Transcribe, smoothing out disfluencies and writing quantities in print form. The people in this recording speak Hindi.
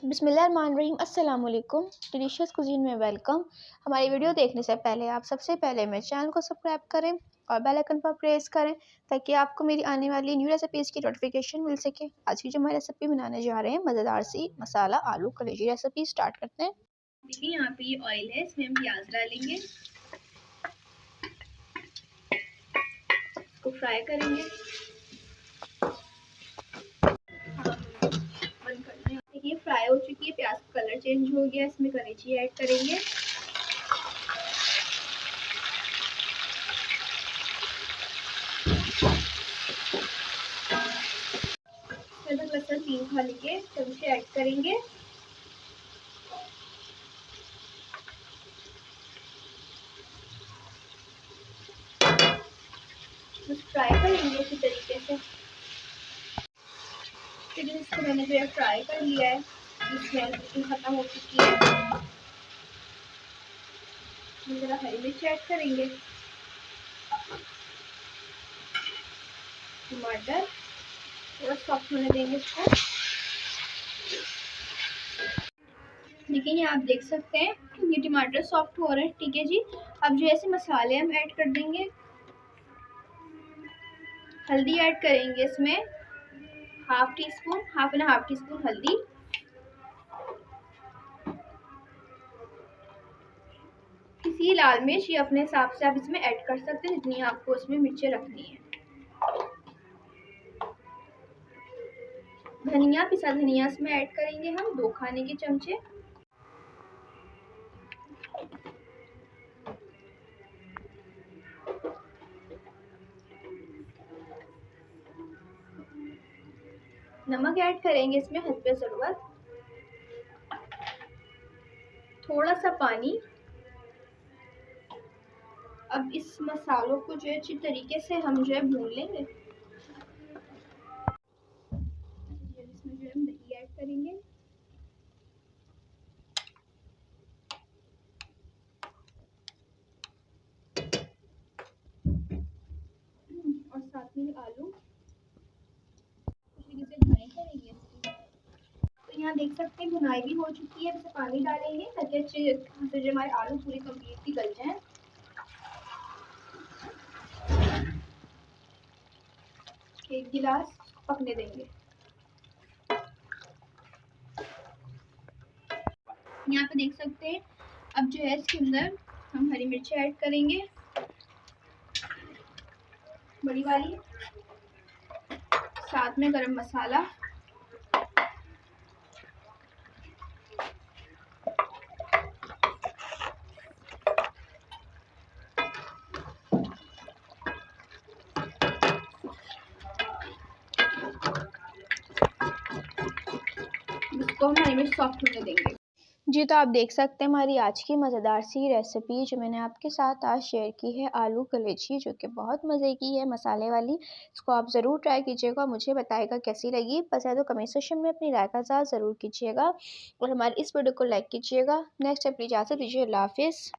बिस्मिल्लाहिर्रहमानिर्रहीम अस्सलाम वालेकुम। डिलीशियस कुजीन में वेलकम। हमारी वीडियो देखने से पहले आप सबसे पहले मेरे चैनल को सब्सक्राइब करें और बेल आइकन पर प्रेस करें ताकि आपको मेरी आने वाली न्यू रेसिपीज़ की नोटिफिकेशन मिल सके। आज की जो मैं रेसिपी बनाने जा रहे हैं मज़ेदार सी मसाला आलू कलेजी रेसिपी स्टार्ट करते हैं। देखिए यहाँ पे ये ऑयल है, इसमें हम प्याज डालेंगे, इसको फ्राई करेंगे। ये फ्राई हो चुकी है, प्याज का कलर चेंज हो गया, इसमें कलेजी ऐड करेंगे। अदरक लहसुन 3 खाने के चमचे ऐड करेंगे। फ्राई करेंगे इसी तरीके से। फिर इसको मैंने जो है फ्राई कर लिया है, इसमें खत्म हो चुकी है। जरा हरी मिर्च ऐड करेंगे, टमाटर थोड़ा सॉफ्ट होने देंगे इसको। देखिए ये आप देख सकते हैं ये टमाटर सॉफ्ट हो रहे हैं, ठीक है जी। अब जो ऐसे मसाले हम ऐड कर देंगे। हल्दी ऐड करेंगे इसमें हाफ टी स्पून हल्दी। किसी लाल मिर्च या अपने हिसाब से आप इसमें ऐड कर सकते हैं जितनी आपको इसमें मिर्चें रखनी है। धनिया, पिसा धनिया इसमें ऐड करेंगे हम 2 खाने के चमचे। नमक ऐड करेंगे इसमें हस्बे ज़रूरत। थोड़ा सा पानी। अब इस मसालों को जो है अच्छी तरीके से हम जो है भून लेंगे। इसमें जो हम दही ऐड करेंगे और साथ में आलू इसी से भुनाई करेंगे इसकी। तो यहाँ देख सकते हैं भुनाई भी हो चुकी है। इसमें पानी डालेंगे ताकि अच्छे से जो हमारे आलू पूरी कम्प्लीटली गल जाए। एक गिलास पकने देंगे। यहाँ पे देख सकते हैं अब जो है इसके अंदर हम हरी मिर्ची ऐड करेंगे, बड़ी वाली, साथ में गरम मसाला, इसको हम हरी मिर्च सॉफ्ट होने देंगे। जी तो आप देख सकते हैं हमारी आज की मज़ेदार सी रेसिपी जो मैंने आपके साथ आज शेयर की है आलू कलेजी, जो कि बहुत मज़े की है मसाले वाली। इसको आप ज़रूर ट्राई कीजिएगा, मुझे बताइएगा कैसी लगी। पसंद तो कमेंट सेक्शन में अपनी राय का इज़हार ज़रूर कीजिएगा और हमारी इस वीडियो को लाइक कीजिएगा। नेक्स्ट अपनी इजाज़त दीजिए, अल्लाह हाफ़िज़।